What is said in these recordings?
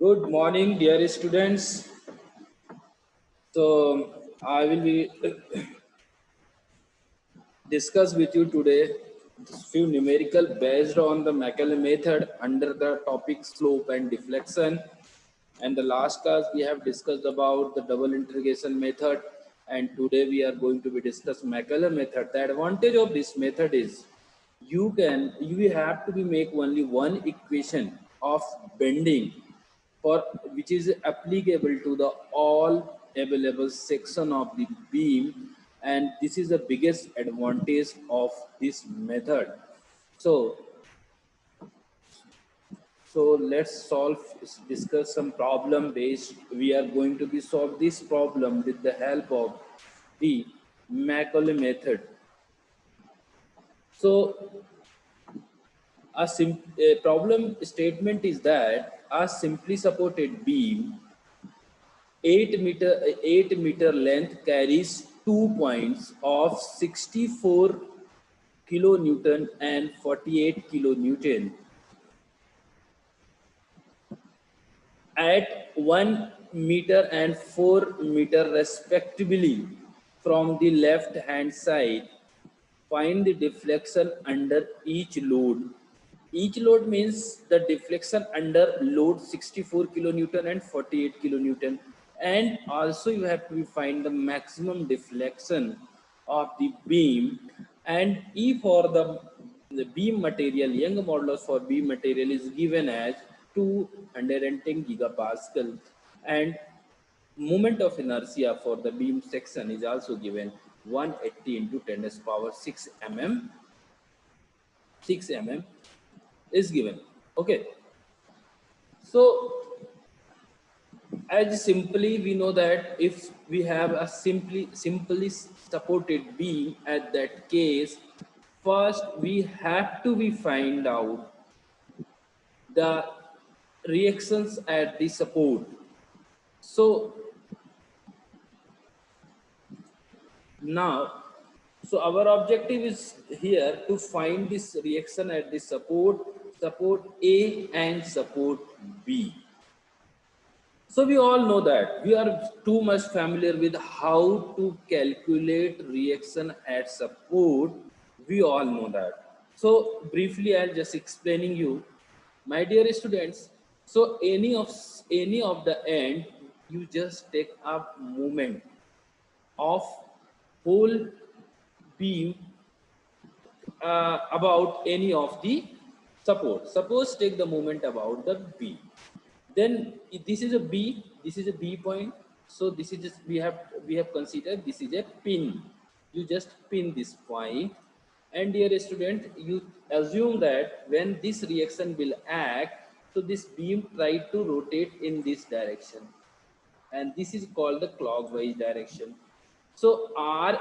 Good morning, dear students. I will be discuss with you today few numerical based on the Macaulay method under the topic slope and deflection. And the last class we have discussed about the double integration method, and today we are going to be discuss Macaulay method. The advantage of this method is you have to be make only one equation of bending for which is applicable to the all available section of the beam, and this is the biggest advantage of this method. So so let's discuss some problem based. We are going to be solve this problem with the help of the Macaulay method. So a problem statement is that a simply supported beam 8 meter length carries 2 points of 64 kilonewton and 48 kilonewton at 1 meter and 4 meter respectively from the left hand side. Find the deflection under each load. Each load means the deflection under load 64 kilonewton and 48 kilonewton. And also you have to find the maximum deflection of the beam. And E for the beam material, Young modulus for beam material is given as 210 gigapascal, and moment of inertia for the beam section is also given 180 into 10 to the power 6 mm. 6 mm is given. Okay, so as simply we know that if we have a simply supported beam, at that case first we have to be find out the reactions at the support. So now, so our objective is here to find this reaction at the support A and support B. So we all know that we are too much familiar with how to calculate reaction at support. We all know that. So briefly, I'll just explaining you, my dear students. So any of the end, you just take a moment of whole beam about any of the support. Suppose take the moment about the B. Then this is a B. This is a B point. So this is just we have considered this is a pin. You just pin this point, and dear student, you assume that when this reaction will act, so this beam try to rotate in this direction, and this is called the clockwise direction. So RA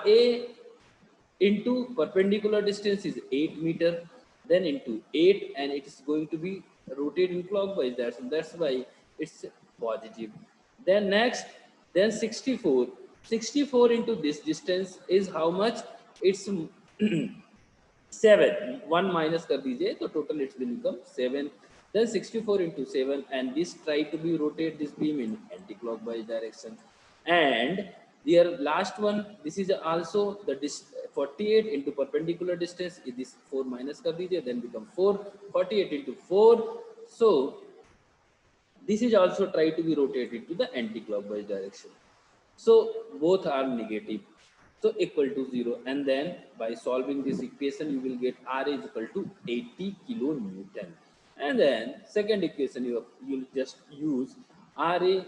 into perpendicular distance is 8 meter, then into 8, and it is going to be rotating clockwise direction. That's why it's positive. Then next, then 64 into this distance is how much? It's 7. 1 minus कर दीजिए तो total it will become 7. Then 64 into 7, and this try to be rotate this beam in anti-clockwise direction. And their last one, this is also the 48 into perpendicular distance is this 4 minus कर दीजिए, then become 4. 48 into 4. So this is also try to be rotated to the anti-clockwise direction. So both are negative, so equal to 0. And then by solving this equation, you will get R is equal to 80 kilonewton. And then second equation, you'll just use RA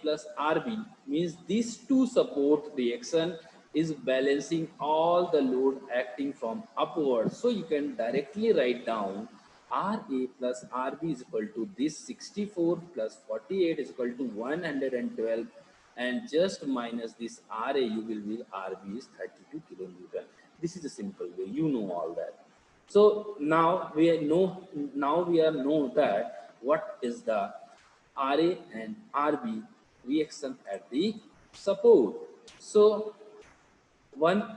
plus RB, means these two support reaction is balancing all the load acting from upward. So you can directly write down RA plus RB is equal to this 64 plus 48 is equal to 112, and just minus this RA, you will be RB is 32 kilonewton. This is a simple way, you know all that. So now we know that what is the RA and RB reaction at the support. So one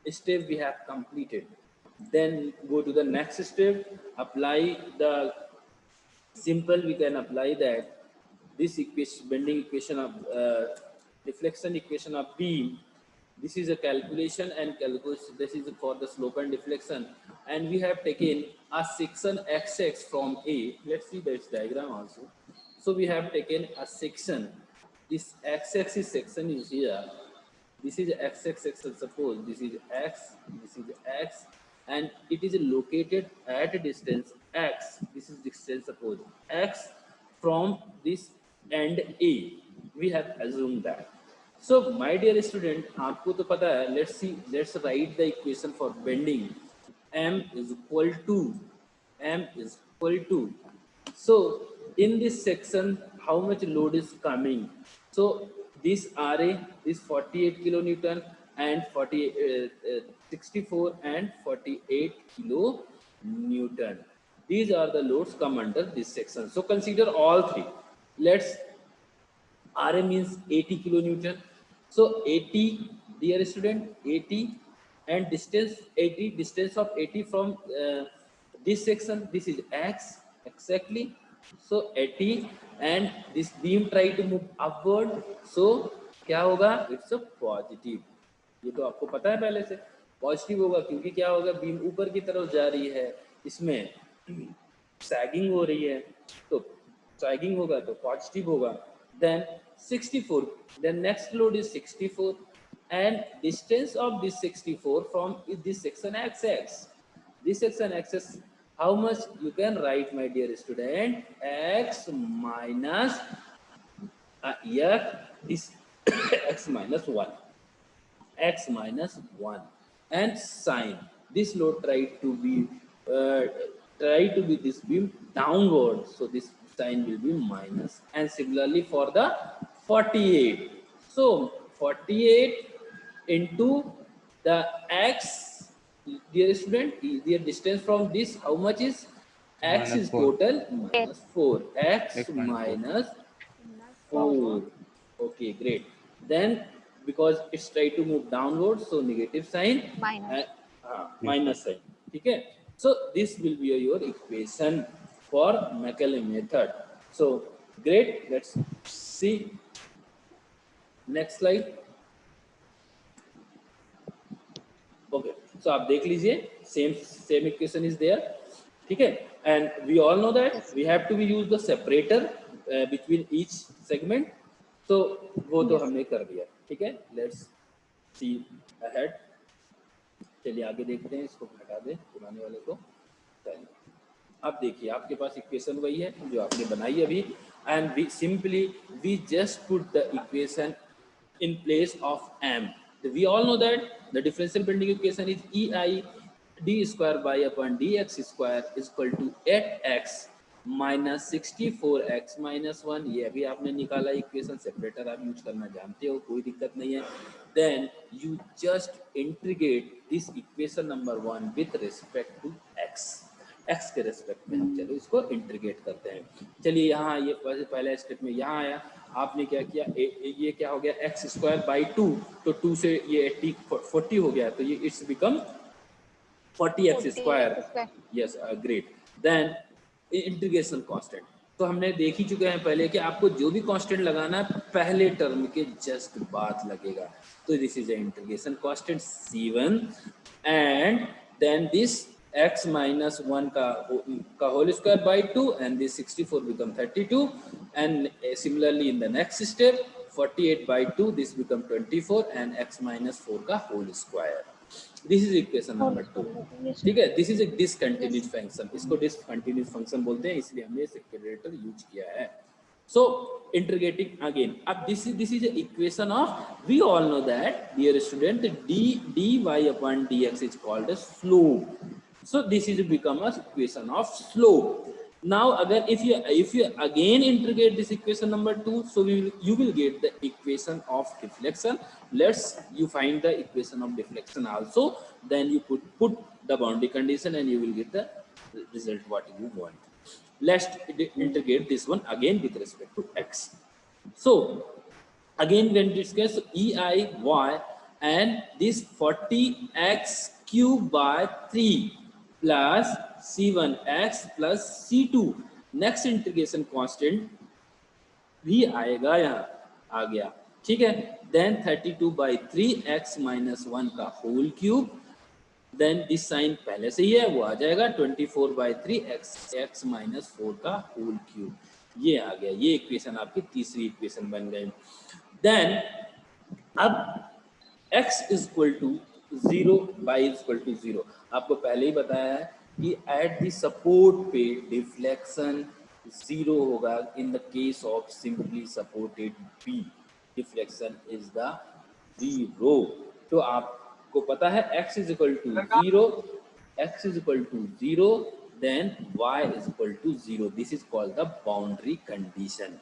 step we have completed. Then go to the next step, apply the simple we can apply that this equation, bending equation of deflection equation of beam. This is a calculation and calculation. This is for the slope and deflection, and we have taken a section xx from A. Let's see this diagram also. So we have taken a section. This x-axis section is here. This is x-axis section. Suppose this is x, this is x, and it is located at a distance x. This is distance, suppose x from this end A. We have assumed that. So my dear student, आपको तो पता है. Let's write the equation for bending. M is equal to. So in this section, how much load is coming? So this RA is 48 kilonewton and 64 and 48 kilonewton. These are the loads come under this section. So consider all three. Let's RA means 80 kilonewton. So 80, dear student, 80 and distance 80, distance of 80 from this section, this is x exactly. So 80 and this beam try to move upward. So क्या होगा? It's a positive. ये तो आपको पता है पहले से. Positive होगा क्योंकि क्या होगा? बीम ऊपर की तरफ जा रही है, इसमें सैगिंग हो रही है, तो सैगिंग होगा तो पॉजिटिव होगा. Then 64. Then next load is 64, and distance of this 64 from this section xx. This section xx, how much you can write, my dear student? X minus this x minus 1. X minus 1 and sine. This load try to be this beam downward, so this sign will be minus. And similarly for the 48. So 48 into the x, dear student, their distance from this, how much is? X minus is 4. Total minus 4. X minus 4. Okay, great. Then because it's try to move downward, so negative sign, minus sign. Okay. So this will be your equation for Macaulay method. So great. Let's see next slide. Okay. So आप देख लीजिए, same equation is there. ठीक है. And we all know that we have to use the separator between each segment. So वो तो हमने कर दिया. ठीक है. Let's see ahead. चलिए आगे देखते हैं. इसको हटा दें पुराने वाले को. अब देखिए आपके पास इक्वेशन वही है जो आपने बनाई अभी, and we just put the equation in place of m. We all know that the differential bending equation is EI d square by upon dx square is equal to 8x minus 64x minus 1. ये अभी आपने निकाला equation. Separator आप use करना जानते हो, कोई दिक्कत नहीं है. Then you just integrate this equation number 1 with respect to x. x के रेस्पेक्ट में हम चलो इसको इंटीग्रेट करते हैं. चलिए यहाँ ये पहले स्टेप में यहाँ आया, आपने क्या किया, ये क्या हो गया x स्क्वायर बाई 2, तो 2 से ये 40 हो गया, तो ये it's become 40x square. Yes, great. Then integration constant तो हमने देख ही चुके हैं पहले कि आपको जो भी कांस्टेंट लगाना है पहले टर्म के जस्ट बाद लगेगा. तो this is integration constant C1 and then this x minus 1 का whole square by 2 and this 64 become 32, and similarly in the next step 48 by 2 this become 24 and x minus 4 का whole square. This is equation number 2. ठीक है. This is a discontinuous function. इसको discontinuous function बोलते हैं, इसलिए हमने separator use किया है. So integrating again. अब this is a equation of, we all know that dear student, dy upon dx is called as slope. So this is become a equation of slope. Now again if you again integrate this equation number 2, so you will get the equation of deflection. You find the equation of deflection also, then you put the boundary condition and you will get the result what you want. Let's integrate this one again with respect to x. So again when discuss EIY and this 40x cube by 3 plus C1x plus C2. Next integration constant भी आएगा, यहाँ आ गया, ठीक है। Then 32/3 x minus 1 का whole cube, then this sign पहले से ही है वो आ जाएगा 24/3 x माइनस 4 का होल क्यूब, ये आ गया। ये इक्वेशन आपकी तीसरी इक्वेशन बन गई। देन अब x is equal to 0, y is equal to 0, आपको पहले ही बताया है कि एट द सपोर्ट पे डिफ्लेक्शन 0 होगा in the case of simply supported B, deflection is the 0। तो आपको पता है x is equal to 0, x is equal to 0, then y is equal to 0, this is called the boundary condition.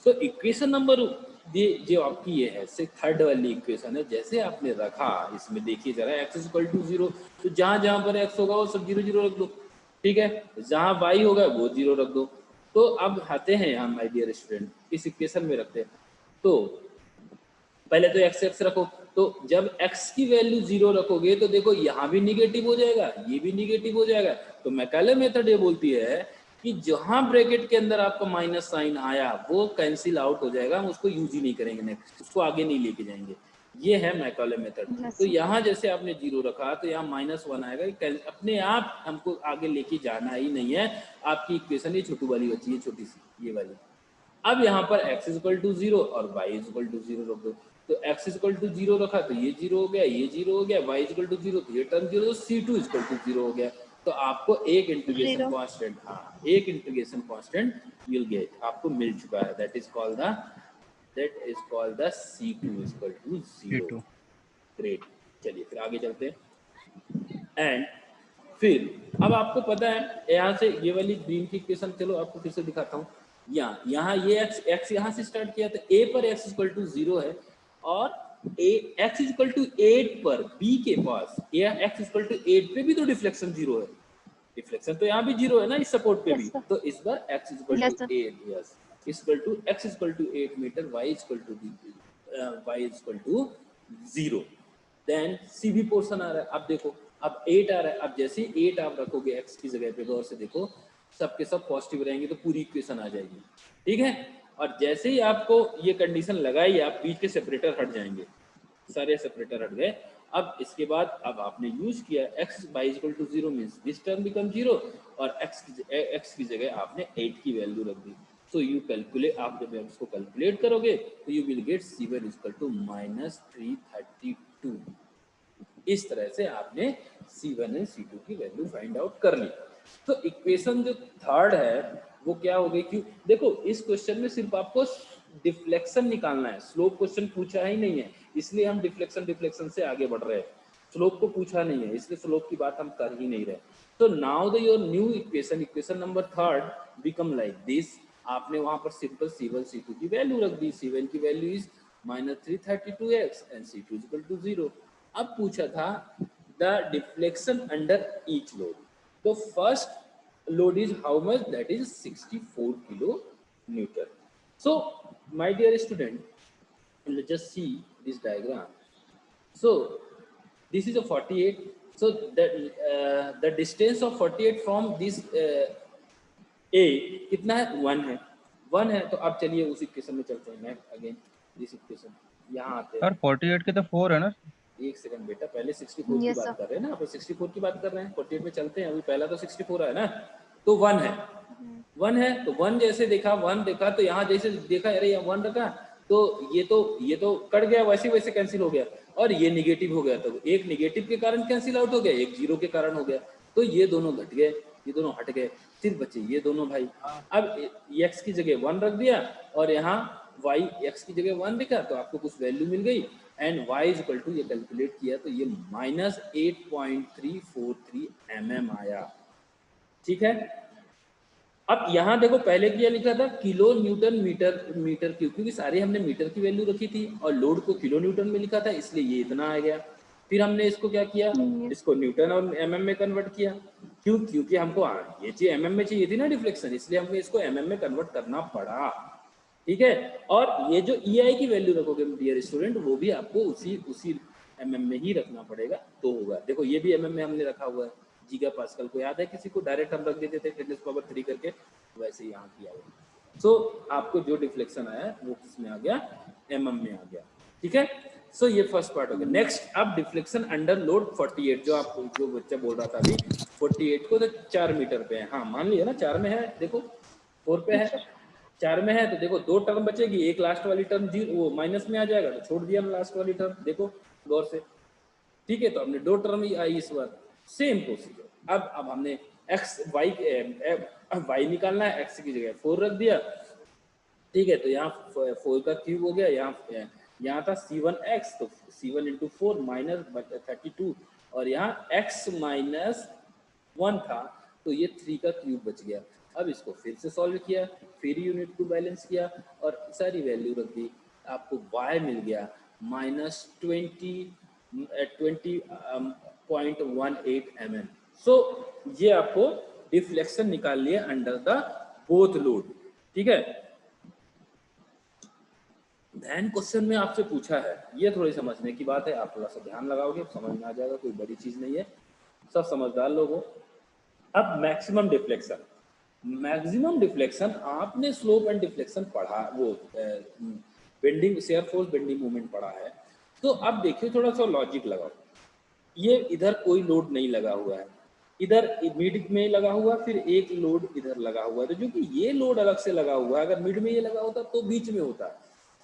तो equation number ये जो आपकी ये है से थर्ड वाली इक्वेशन है, जैसे आपने रखा इसमें देखिए जरा x इज इक्वल टू 0, तो जहां जहां पर x होगा वो सब 0 0 रख दो, ठीक है। जहां y होगा वो 0 रख दो। तो अब आते हैं यहाँ माय डियर स्टूडेंट, इस इक्वेशन में रखते हैं। तो पहले तो x रखो, तो जब x की वैल्यू 0 रखोगे तो देखो यहाँ भी निगेटिव हो जाएगा, ये भी निगेटिव हो जाएगा। तो मैकेले मेथड ये बोलती है कि जहां ब्रैकेट के अंदर आपका माइनस साइन आया वो कैंसिल आउट हो जाएगा, हम उसको यूज ही नहीं करेंगे, नेक्स्ट उसको आगे नहीं लेके जाएंगे। ये है मैकेले मेथड। तो यहाँ जैसे आपने 0 रखा तो यहाँ -1 आएगा, अपने आप हमको आगे लेके जाना ही नहीं है। आपकी इक्वेशन ये छोटी वाली बची है, छोटी सी ये वाली। अब यहाँ पर x इज इक्वल टू 0 और y इज इक्वल टू 0 रख दो। तो x इज इक्वल टू 0 रखा तो ये 0 हो गया, ये 0 हो गया, y इज इक्वल टू 0 तो ये टर्म 0, तो C2 इज इक्वल टू 0 हो गया। तो आपको एक इंटीग्रेशन कांस्टेंट, हाँ एक इंटीग्रेशन कांस्टेंट विल गेट, आपको मिल चुका है, that is called the C2 is equal to 0। Great, चलिए फिर आगे चलते हैं। एंड फिर अब आपको पता है यहाँ से ये वाली ग्रीन की इक्वेशन, चलो आपको फिर से दिखाता हूँ। यहाँ ये x यहाँ से स्टार्ट किया, तो a पर x इक्वल टू 0 है, और x इक्वल टू 8 पर b के पास x इक्वल टू 8 पे भी तो डिफ्लेक्शन 0 है, डिफ्लेक्शन तो यहाँ भी 0 है ना इस सपोर्ट पे भी। तो इस बार x equal to 8, yes equal to x equal to 8 metre, y equal to 0। Then c भी पोर्शन आ रहा है, अब देखो अब 8 आ रहा है। अब जैसे 8 आप रखोगे x की जगह पे, गौर से देखो सबके सब पॉजिटिव रहेंगे तो पूरी इक्वेशन आ जाएगी, ठीक है। और जैसे ही आपको ये कंडीशन लगाई, आप बीच के सेपरेटर हट जाएंगे, सारे सेपरेटर हट गए। अब इसके बाद अब आपने यूज किया x y equal to 0 means this term become 0, और x की जगह आपने 8 की वैल्यू रख दी। सो यू कैलकुलेट, आप जब इसको कैलकुलेट करोगे तो you will get C1 equal to -332। इस तरह से आपने C1 एंड C2 की वैल्यू फाइंड आउट कर ली। तो इक्वेशन जो थर्ड है वो क्या हो गई, क्यों देखो इस क्वेश्चन में सिर्फ आपको डिफ्लेक्शन निकालना है, स्लोप क्वेश्चन पूछा ही नहीं है, इसलिए हम डिफ्लेक्शन से आगे बढ़ रहे हैं। स्लोप को पूछा नहीं है, इसलिए स्लोप की बात हम कर ही नहीं रहे। तो now the your new equation number third become like this. आपने वहां पर सिंपल C1 C2 की वैल्यू रख दी। C1 की value is -332x and C2 equal to 0। अब पूछा था the deflection under each load, तो first load is how much, that is 64 kilo Newton. So my dear student, let's just see this diagram. So this is a 48, so that the distance of 48 from this a कितना है, 1 है, 1 है। तो अब चलिए उस equation में चलते हैं, अगेन दिस इक्वेशन यहाँ आते हैं। सर 48 के तो 4 है ना। एक सेकंड बेटा, पहले 64 की बात कर रहे हैं ना, आप 64 की बात कर रहे हैं, 48 में चलते हैं। अभी पहला तो 64 है ना, तो 1 है, 1 है। तो 1 जैसे देखा, 1 देखा तो यहाँ जैसे देखा, अरे यहाँ 1 रखा तो ये तो कट गया, वैसे वैसे कैंसिल हो गया, और ये निगेटिव हो गया। तो एक निगेटिव के कारण कैंसिल आउट हो गया, एक 0 के कारण हो गया। तो ये दोनों घट गए, ये दोनों हट गए, सिर्फ बचे ये दोनों भाई। अब x की जगह 1 रख दिया, और यहाँ y x की जगह 1 दिखा, तो आपको कुछ वैल्यू मिल गई। And y is equal to, ये कैलकुलेट किया तो ये -8.343 mm आया, ठीक है। अब यहाँ देखो पहले क्या लिखा था, किलो न्यूटन मीटर क्यूब, क्योंकि सारे हमने मीटर की वैल्यू रखी थी और लोड को किलो न्यूटन में लिखा था, इसलिए ये इतना आ गया। फिर हमने इसको क्या किया, इसको न्यूटन और एमएम में कन्वर्ट किया। क्यों, क्योंकि हमको ये चीज एमएम में चाहिए थी ना डिफ्लेक्शन, इसलिए हमने इसको एमएम में कन्वर्ट करना पड़ा, ठीक है। और ये जो EI की वैल्यू रखोगे डियर स्टूडेंट, वो भी आपको उसी एमएम में ही रखना पड़ेगा तो होगा। देखो ये भी एमएम में हमने रखा हुआ है, गीगा पास्कल को याद है किसी को? डायरेक्ट हम रख देते थे 10⁻³ करके, वैसे यहाँ किया हुआ। सो आपको जो डिफ्लेक्शन आया वो किस में आ गया? mm में आ गया। ठीक है, सो ये फर्स्ट पार्ट हो गया। नेक्स्ट अब डिफ्लेक्शन अंडर लोड 48, जो आप जो बच्चा बोल रहा था अभी 48 को तो 4 मीटर पे है, हाँ मान लिया ना 4 में है, देखो 4 पे है, 4 में है तो देखो 2 टर्म बचेगी, एक लास्ट वाली टर्म जीरो वो माइनस में आ जाएगा तो छोड़ दिया लास्ट वाली टर्म, देखो गौर से। ठीक है, तो हमने 2 टर्म ही आई इस बार, सेम प्रोसीजर। अब हमने एक्स वाई निकालना है, एक्स की जगह 4 रख दिया। ठीक है, तो यहाँ 4 का क्यूब हो गया, यहाँ था C1x तो C1 इंटू 4 माइनस 32, और यहाँ x माइनस 1 था तो ये 3 का क्यूब बच गया। अब इसको फिर से सॉल्व किया, फिर यूनिट को बैलेंस किया और सारी वैल्यू रख दी, आपको y मिल गया माइनस 20.18 mm। सो ये आपको डिफ्लेक्शन निकाल लिया अंडर द बोथ लोड। ठीक है, ध्यान क्वेश्चन में आपसे पूछा है, ये थोड़ी समझने की बात है, आप थोड़ा सा ध्यान लगाओगे समझ में आ जाएगा, कोई बड़ी चीज नहीं है, सब समझदार लोग हो। अब मैक्सिमम डिफ्लेक्शन, मैक्सिमम डिफ्लेक्शन आपने स्लोप एंड डिफ्लेक्शन पढ़ा, वो bending shear force bending moment पढ़ा है। तो अब देखिए थोड़ा सा लॉजिक लगाओ, ये इधर कोई लोड नहीं लगा हुआ है, इधर मिड में लगा हुआ, फिर एक लोड इधर लगा हुआ है, तो जो कि ये लोड अलग से लगा हुआ है, अगर मिड में ये लगा होता तो बीच में होता,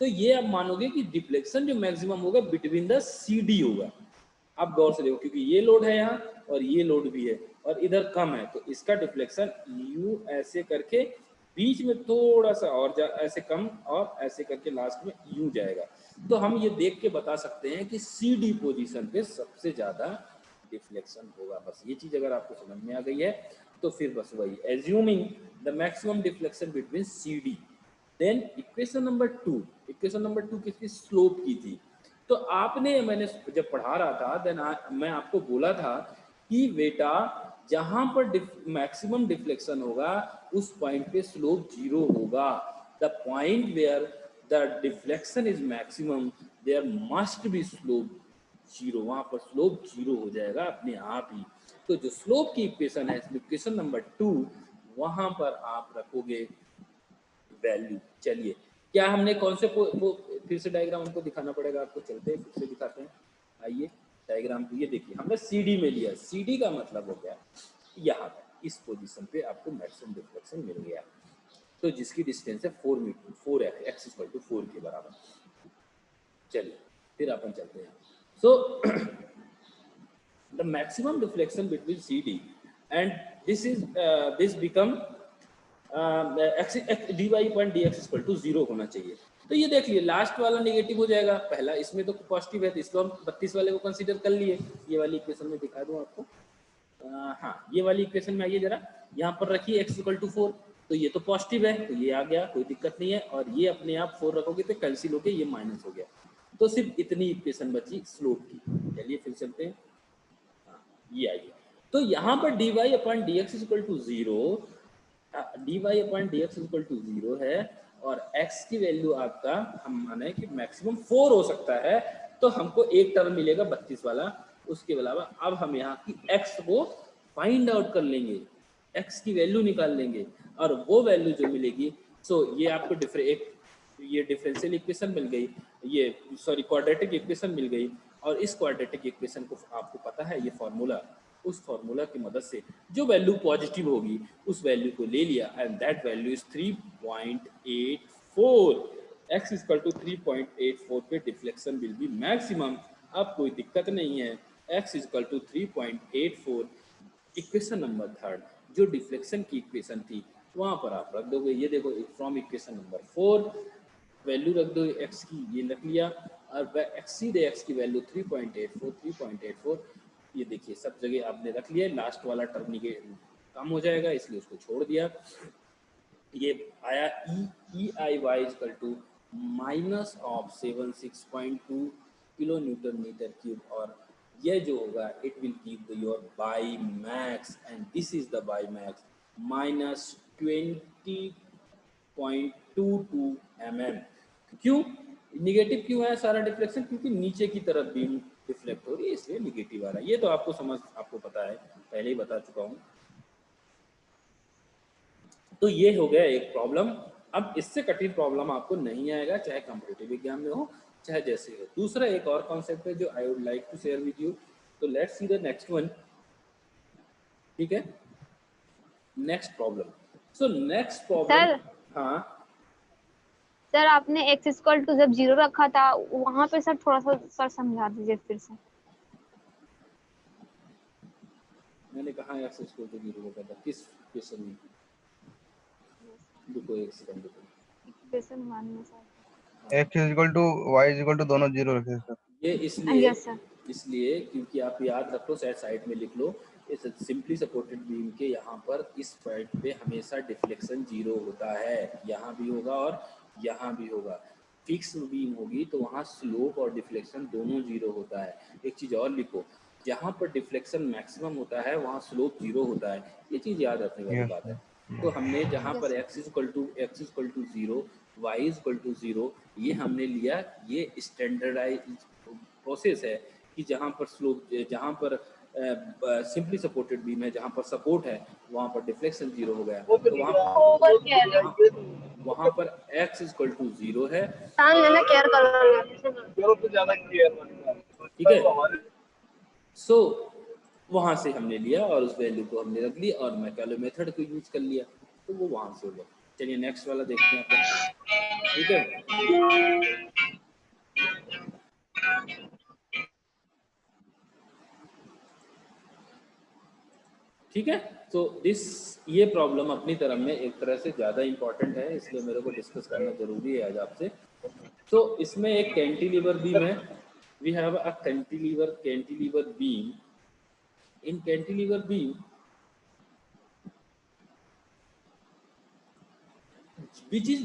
तो ये आप मानोगे कि डिफ्लेक्शन जो मैक्सिमम होगा बिटवीन द CD होगा। आप गौर से देखो, क्योंकि ये लोड है यहाँ और ये लोड भी है और इधर कम है, तो इसका डिफ्लेक्शन यू ऐसे करके बीच में थोड़ा सा और ऐसे कम और ऐसे करके लास्ट में यूं जाएगा। तो हम ये देख के बता सकते हैं कि CD पोजीशन पे सबसे ज्यादा डिफ्लेक्शन होगा। बस ये चीज अगर आपको समझ में आ गई है तो फिर बस वही, assuming the maximum deflection between CD। Then equation number 2, equation number 2 किसकी? स्लोप की थी। तो आपने, मैंने जब पढ़ा रहा था देन मैं आपको बोला था कि बेटा जहां पर मैक्सिमम डिफ्लेक्शन होगा उस पॉइंट पे स्लोप 0 होगा। The point where the deflection is maximum there must be slope 0, वहां पर स्लोप 0 हो जाएगा अपने आप ही। तो जो स्लोप की इक्वेशन है, इक्वेशन नंबर 2, वहां पर आप रखोगे वैल्यू। चलिए, क्या हमने कौन से वो फिर से डायग्राम हमको दिखाना पड़ेगा, आपको चलते हैं फिर से दिखाते हैं। आइए डायग्राम को, ये देखिए हमने CD में लिया, CD का मतलब हो गया यहाँ पर इस पोजीशन पे आपको मैक्सिमम डिफ्लेक्शन मिल गया, तो जिसकी डिस्टेंस है 4 मीटर, 4 x इक्वल टू 4 के बराबर। चलिए फिर अपन चलते हैं। So the maximum deflection between CD and this become dy/dx equal to 0 होना चाहिए। तो ये देख लिए लास्ट वाला नेगेटिव हो जाएगा, पहला इसमें तो पॉजिटिव है तो इसको हम 32 वाले को कंसीडर कर लिए। ये वाली इक्वेशन में दिखा दूं आपको, हाँ ये वाली इक्वेशन में आइए जरा, यहाँ पर रखिए x इक्वल टू 4, तो ये तो पॉजिटिव है तो ये आ गया, कोई दिक्कत नहीं है, और ये अपने आप 4 रखोगे तो कैंसिल होके ये माइनस हो गया, तो सिर्फ इतनी इक्वेशन बची स्लोप की। चलिए फिर चलते हैं, ये आइए, तो यहाँ पर dy/dx equal to 0, dy/dx equal to 0 है और x की वैल्यू आपका हम माने कि मैक्सिमम 4 हो सकता है, तो हमको एक टर्म मिलेगा 32 वाला। उसके अलावा अब हम यहाँ की x को फाइंड आउट कर लेंगे, x की वैल्यू निकाल लेंगे और वो वैल्यू जो मिलेगी, सो ये आपको ये डिफरेंशियल इक्वेशन मिल गई, ये सॉरी क्वाड्रेटिक इक्वेशन मिल गई, और इस क्वाड्रेटिक इक्वेशन को आपको पता है ये फॉर्मूला, उस फॉर्मूला की मदद से जो वैल्यू पॉजिटिव होगी उस वैल्यू को ले लिया, and that value is 3.84, x equal to 3.84 पे डिफ्लेक्शन विल बी मैक्सिमम। अब कोई दिक्कत नहीं है, x equal to 3.84, equation number 3 जो डिफ्लेक्शन की इक्वेशन थी वहां पर आप रख दोगे, ये देखो फ्रॉम इक्वेशन नंबर 4 वैल्यू रख दो x की, ये रख लिया, और सीधे x की वैल्यू 3.84, ये देखिए सब जगह आपने रख लिया, लास्ट वाला टर्म कम हो जाएगा इसलिए उसको छोड़ दिया। ये आया EIY equal to minus of 76.2 kilo newton metre cube, और ये जो होगा it will give your y max, and this is the y max minus 20.22 mm। क्यों? निगेटिव क्यों है सारा डिफ्लेक्शन? क्योंकि नीचे की तरफ बीम डिफ्लेक्ट हो रही है, इसलिए निगेटिव आ रहा है। ये तो आपको पता है, पहले ही बता चुका हूँ। तो ये हो गया एक प्रॉब्लम। अब इससे कठिन प्रॉब्लम आपको नहीं आएगा, चाहे कंप्यूटर विज्ञान में हो चाहे जैसे हो। दूसरा एक और कॉन्सेप्ट है जो I would like to share with you. तो let's see the next one. ठीक है, next problem. So next problem, sir हाँ सर आपने x इक्वल टू जब 0 रखा था वहां पे सर थोड़ा सा सर समझा दीजिए फिर से। मैंने कहा एक्स इक्वल टू 0 को कहता, किस क्वेश्चन में? रुको एक सेकंड रुको। इक्वेशन 1 में sir x equal to y equal to दोनों जीरो रखे सर। ये इसलिए यस सर इसलिए क्योंकि आप याद रख लो, साइड में लिख लो, इस सिंपली सपोर्टेड बीम के यहाँ पर इस पॉइंट पे हमेशा डिफ्लेक्शन 0 होता है। यहाँ भी होगा और यहाँ भी होगा। फिक्स बीम होगी तो वहाँ स्लोप और डिफ्लेक्शन दोनों 0 होता है। एक चीज़ और लिखो, जहाँ पर डिफ्लेक्शन मैक्सिमम होता है वहाँ स्लोप 0 होता है। ये चीज़ याद रखने वाली यस बात है। सर। तो हमने जहाँ यस पर sir x equal to 0, y equal to 0, ये हमने लिया, ये स्टैंडर्डाइज प्रोसेस है कि जहाँ पर स्लोप, जहाँ पर सिंपली सपोर्टेड बीम है, जहाँ पर सपोर्ट है वहाँ पर डिफ्लेक्शन 0 हो गया। तो वहाँ पर x इक्वल टू 0 है। ठीक है, सो वहाँ से हमने लिया और उस वैल्यू को हमने रख ली और मैकेलो मेथड को यूज कर लिया, तो वो वहाँ से हो गया। चलिए नेक्स्ट वाला देखते हैं अपन। ठीक है, ठीक है। तो ये प्रॉब्लम अपनी तरफ में एक तरह से ज़्यादा इम्पॉर्टेंट है, इसलिए मेरे को डिस्कस करना जरूरी है आज आपसे। तो इसमें एक कैंटिलीवर बीम है। We have a cantilever beam. In cantilever beam which is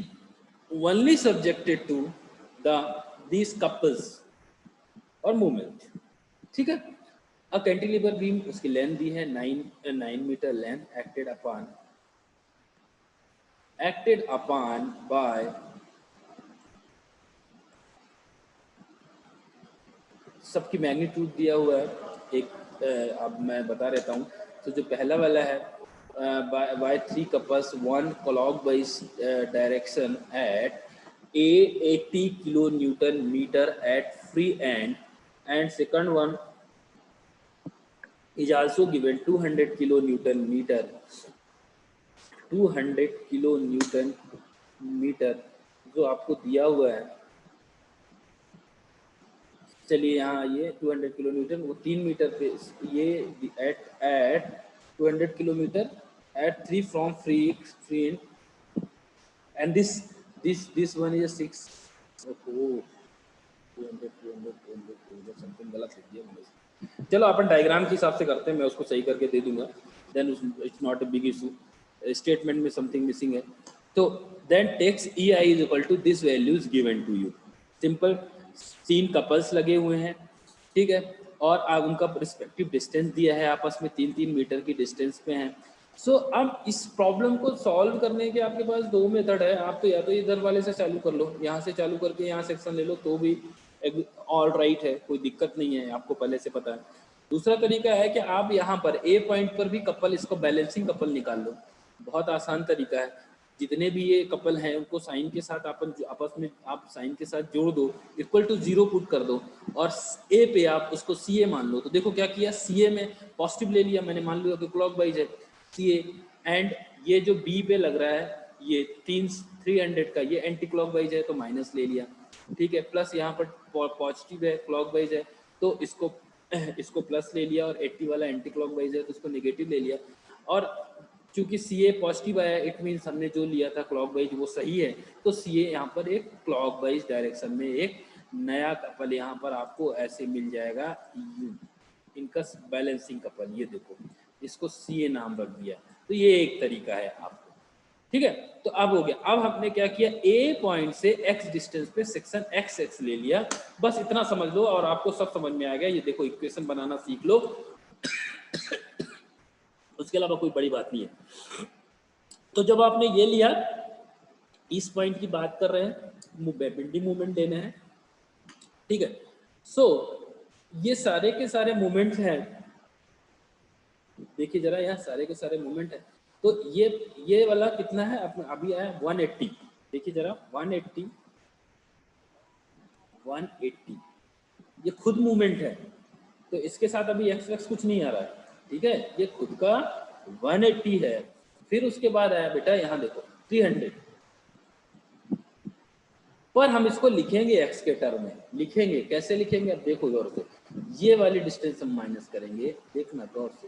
only subjected to these couples और मूवमेंट। ठीक है, अ कैंटिलीवर बीम, उसकी लेंथ दी है 9 metre length, acted upon by सबकी मैग्नीट्यूड दिया हुआ है। एक अब मैं बता रहता हूँ। तो जो पहला वाला है, by 3 couples 1 clockwise direction at 80 kilo newton metre at free end, and second one is also given 200 kilo newton metre, 200 kilo newton metre जो आपको दिया हुआ है। चलिए यहाँ ये 200 किलो न्यूटन, वो 3 मीटर पे, ये at 200 kilometre at 3 from free end this one is 6। ओहो 200 समथिंग गलत लिख दिया मैंने। चलो अपन डायग्राम के हिसाब से करते हैं, मैं उसको सही करके दे दूंगा। Then it's not a big issue, statement में समथिंग मिसिंग है। तो then takes E I is equal to this values given to you. Simple, 3 couples लगे हुए हैं, ठीक है, और आप उनका रिस्पेक्टिव डिस्टेंस दिया है, आपस में 3-3 मीटर की डिस्टेंस पे हैं। सो अब इस प्रॉब्लम को सॉल्व करने के आपके पास 2 मेथड है। आप तो या तो इधर वाले से चालू कर लो, यहाँ से चालू करके यहाँ सेक्शन ले लो तो भी ऑल राइट है, कोई दिक्कत नहीं है, आपको पहले से पता है। दूसरा तरीका है कि आप यहाँ पर ए पॉइंट पर भी कपल, इसको बैलेंसिंग कपल निकाल लो। बहुत आसान तरीका है। जितने भी ये कपल हैं उनको साइन के साथ आपस में आप साइन के साथ जोड़ दो, इक्वल टू 0 पुट कर दो और ए पे आप उसको सी ए मान लो। तो देखो क्या किया, सी ए में पॉजिटिव ले लिया मैंने, मान लिया कि क्लॉकवाइज है सी ए, एंड ये जो बी पे लग रहा है ये 300 का, ये एंटी क्लॉकवाइज है तो माइनस ले लिया, ठीक है। प्लस यहाँ पर पॉजिटिव है, क्लॉकवाइज है तो इसको प्लस ले लिया, और 80 वाला एंटी क्लॉकवाइज है तो इसको नेगेटिव ले लिया। और चूंकि सी ए पॉजिटिव आया, इट मीन्स हमने जो लिया था क्लॉकवाइज वो सही है, तो सी ए यहाँ पर एक क्लॉकवाइज डायरेक्शन में एक नया कपल यहाँ पर आपको ऐसे मिल जाएगा, इनका बैलेंसिंग कपल। ये देखो, इसको सी ए नाम रख दिया। तो ये एक तरीका है आपको, ठीक है। तो अब हो गया, अब हमने क्या किया, ए पॉइंट से एक्स डिस्टेंस पे सेक्शन एक्स एक्स ले लिया। बस इतना समझ लो और आपको सब समझ में आ गया। ये देखो इक्वेशन बनाना सीख लो, उसके अलावा कोई बड़ी बात नहीं है। तो जब आपने ये लिया, इस पॉइंट की बात कर रहे हैं, बेंडिंग मोमेंट देने हैं, ठीक है। सो ये सारे के सारे मोमेंट्स हैं, देखिए जरा यहाँ सारे के सारे मोमेंट है। तो ये वाला कितना है अपना अभी आया 180, देखिए जरा 180 ये खुद मूवमेंट है, तो इसके साथ अभी एक्स एक्स कुछ नहीं आ रहा है, ठीक है, ये खुद का 180 है। फिर उसके बाद आया बेटा यहाँ देखो 300, पर हम इसको लिखेंगे एक्स के टर्म में, लिखेंगे कैसे लिखेंगे अब देखो गौर से, ये वाली डिस्टेंस हम माइनस करेंगे, देखना गौर से,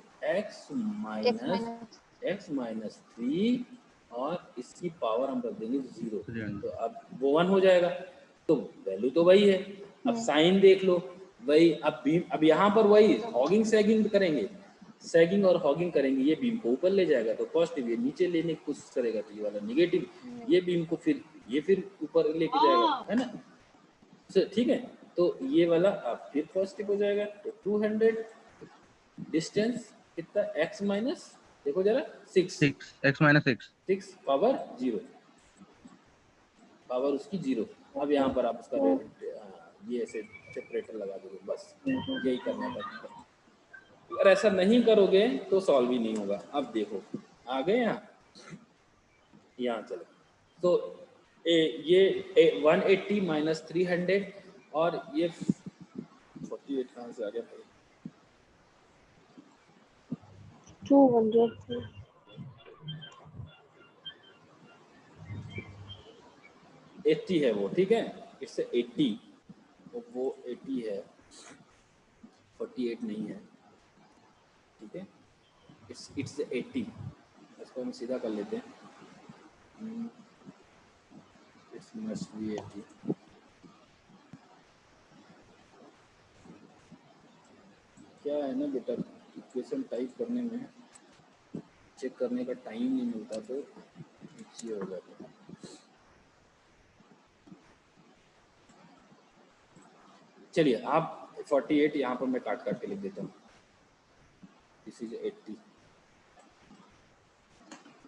x माइनस 3 और इसकी पावर हम रख देंगे 0, तो अब वो 1 हो जाएगा, तो वैल्यू तो वही है। अब साइन देख लो वही, अब बीम, अब यहाँ पर वही हॉगिंग सैगिंग करेंगे, सैगिंग और हॉगिंग करेंगे, ये बीम को ऊपर ले जाएगा तो पॉजिटिव, ये नीचे लेने की कोशिश करेगा तो ये वाला निगेटिव, ये बीम को फिर ये फिर ऊपर लेके जाएगा, है ना, ठीक है। तो ये वाला अब फिर पॉजिटिव हो जाएगा, तो 200 डिस्टेंस कितना x माइनस, देखो जरा 6 x माइनस 6 पावर 0, पावर उसकी 0। अब यहाँ पर आप उसका ये ऐसे सेपरेटर लगा दोगे, बस यही करना था। अगर ऐसा नहीं करोगे तो सॉल्व ही नहीं होगा। अब देखो आ गए यहाँ चलो, तो ये 180 माइनस 300 और ये 48 कहाँ से आ गया भाई, 200 80 है वो, ठीक है, इससे 80, तो वो 80 है, 48 नहीं है, ठीक है, इट्स 80, इसको हम सीधा कर लेते हैं, इट्स मस्ट बी 80। क्या है ना बेटा, इक्वेशन टाइप करने में चेक करने का टाइम नहीं मिलता तो नीचे हो जाता है। चलिए आप 48 यहाँ पर मैं काट काट के लिख देता हूँ, दिस इज 80,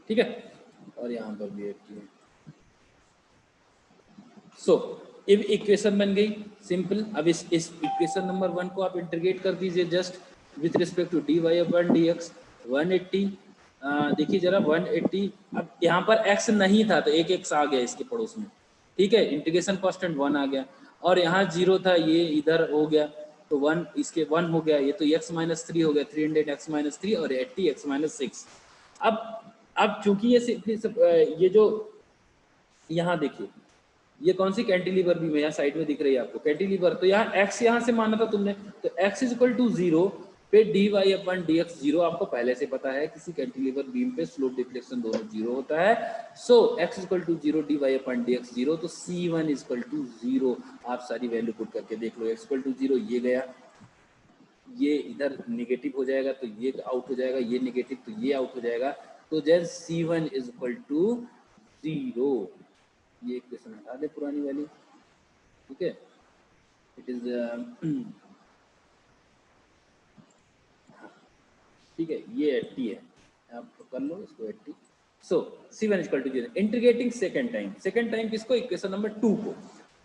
ठीक है, और यहाँ पर भी 80 है। सो अब इक्वेशन बन गई सिंपल। अब इस इक्वेशन नंबर 1 को आप इंटीग्रेट कर दीजिए just with respect to dy upon dx 180, देखिए जरा 180, अब यहाँ पर x नहीं था तो एक x आ गया इसके पड़ोस में, ठीक है, इंटीग्रेशन कांस्टेंट 1 आ गया, और यहाँ 0 था, ये इधर हो गया तो 1 इसके 1 हो गया, ये तो x माइनस 3 हो गया, 300 x माइनस 3 और 80 x माइनस 6। अब चूंकि ये जो यहाँ देखिए ये कौन सी कैंटिलीवर बीम है, यहाँ साइड में दिख रही है आपको कैंटिलीवर, तो यहाँ x यहाँ से माना था तुमने, तो x इज इक्वल टू 0 पे dy अपन dx 0 आपको पहले से पता है, किसी कैंटिलीवर बीम पे स्लोप डिफ्लेक्शन दोनों 0 होता है। So x is equal to 0 dy upon dx 0, तो c1 इज इक्वल टू 0, आप सारी वैल्यू पुट करके देख लो, x इक्वल टू 0 ये गया, ये इधर निगेटिव हो जाएगा तो ये आउट हो जाएगा, ये निगेटिव तो ये आउट हो जाएगा, तो then c1 is equal to 0, ये इक्वेशन हटा दे पुरानी वाली, ठीक है, इट इज ठीक है, ये 80 है, आप कर लो इसको 80। So c1 equal to 0, integrating second time किसको, इक्वेशन नंबर 2 को,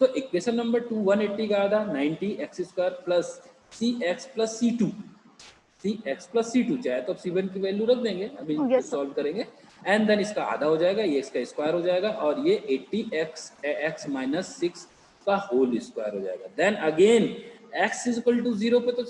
तो इक्वेशन नंबर 2 180 का आधा 90 x square plus cx plus c2 चाहे तो अब c1 की वैल्यू रख देंगे, अभी सॉल्व करेंगे, एंड देन इसका आधा हो जाएगा, ये इसका स्क्वायर हो जाएगा, और ये 80x माइनस 6 का होल स्क्वायर हो जाएगा। Then again x is equal to 0 पे तो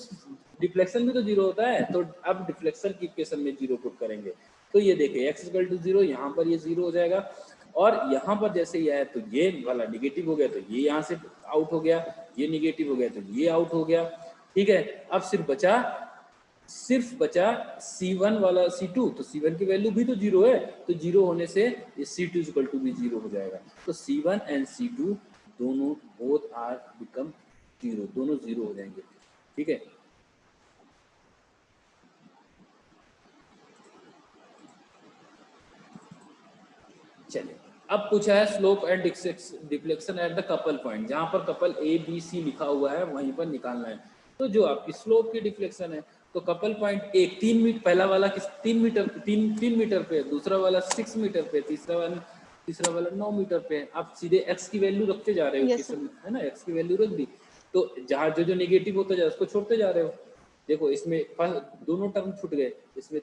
डिफ्लेक्शन भी तो 0 होता है, तो अब डिफ्लेक्शन की इक्वेशन में 0 पुट करेंगे, तो ये देखिए x इज इक्वल टू 0, यहाँ पर ये 0 हो जाएगा, और यहाँ पर जैसे ही आया तो ये वाला निगेटिव हो गया, तो ये यहाँ से आउट हो गया, ये निगेटिव हो गया तो ये आउट हो गया, ठीक है। अब सिर्फ बचा C1 वाला C2, तो C1 की वैल्यू भी तो 0 है, तो 0 होने से ये C2 इक्वल टू भी 0 हो जाएगा, तो C1 एंड C2 दोनों बोथ आर बिकम 0, दोनों 0 हो जाएंगे, ठीक है। चलिए अब पूछा है slope and deflection at the couple point, जहां पर कपल ABC लिखा हुआ है वहीं पर निकालना है। तो जो आपकी स्लोप की डिफ्लेक्शन है, तो कपल पॉइंट एक 3 मीटर, पहला वाला किस 3 मीटर पे, दूसरा वाला 6 मीटर पे, तीसरा वाला तीसरा वाला 9 मीटर पे है, आप सीधे x की वैल्यू रखते जा रहे हो Yes, इक्वेशन में, है ना, x की वैल्यू रख दी, तो जहाँ जो जो नेगेटिव होता जाए उसको छोड़ते जा रहे हो। देखो इसमें दोनों टर्म छूट गए, इसमें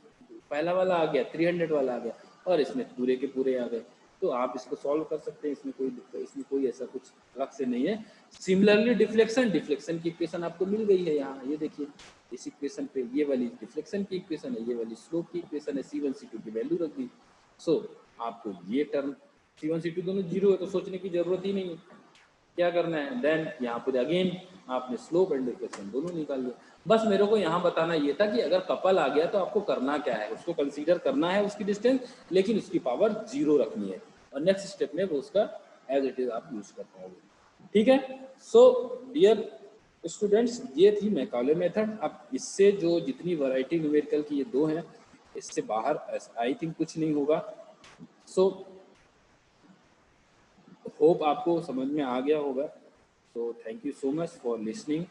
पहला वाला आ गया 300 वाला आ गया और इसमें पूरे के पूरे आ गए, तो आप इसको सॉल्व कर सकते हैं, इसमें कोई दिक्कत, इसमें कोई ऐसा कुछ अलग से नहीं है। सिमिलरली डिफ्लेक्शन, डिफ्लेक्शन की इक्वेशन आपको मिल गई है यहाँ, ये देखिए इस इक्वेशन पे ये वाली डिफ्लेक्शन की इक्वेशन है, ये वाली स्लोप की इक्वेशन है, C1 C2 की वैल्यू रख दी। सो आपको ये टर्म C1 C2 दोनों जीरो है तो सोचने की जरूरत ही नहीं है, क्या करना है, देन यहाँ पर अगेन आपने स्लोप एंड डिफ्लेक्शन दोनों निकाल लिया। बस मेरे को यहाँ बताना ये था कि अगर कपल आ गया तो आपको करना क्या है, उसको कंसीडर करना है उसकी डिस्टेंस, लेकिन उसकी पावर 0 रखनी है और नेक्स्ट स्टेप में वो उसका एज इट इज आप यूज कर पाओगे, ठीक है। सो डियर स्टूडेंट्स, ये थी मैकॉले मेथड। अब इससे जो जितनी वैरायटी न्यूमेरिकल की ये दो हैं, इससे बाहर आई थिंक कुछ नहीं होगा। सो होप आपको समझ में आ गया होगा। तो thank you so much for listening.